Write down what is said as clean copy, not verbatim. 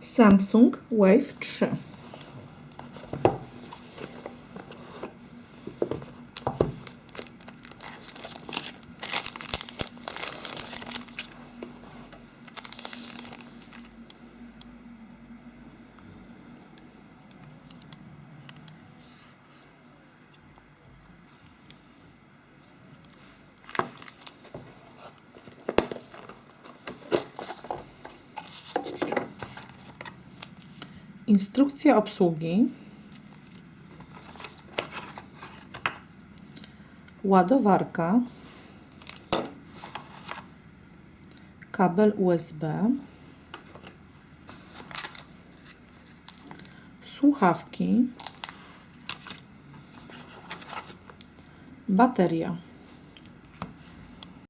Samsung Wave 3. Instrukcja obsługi, ładowarka, kabel USB, słuchawki, bateria.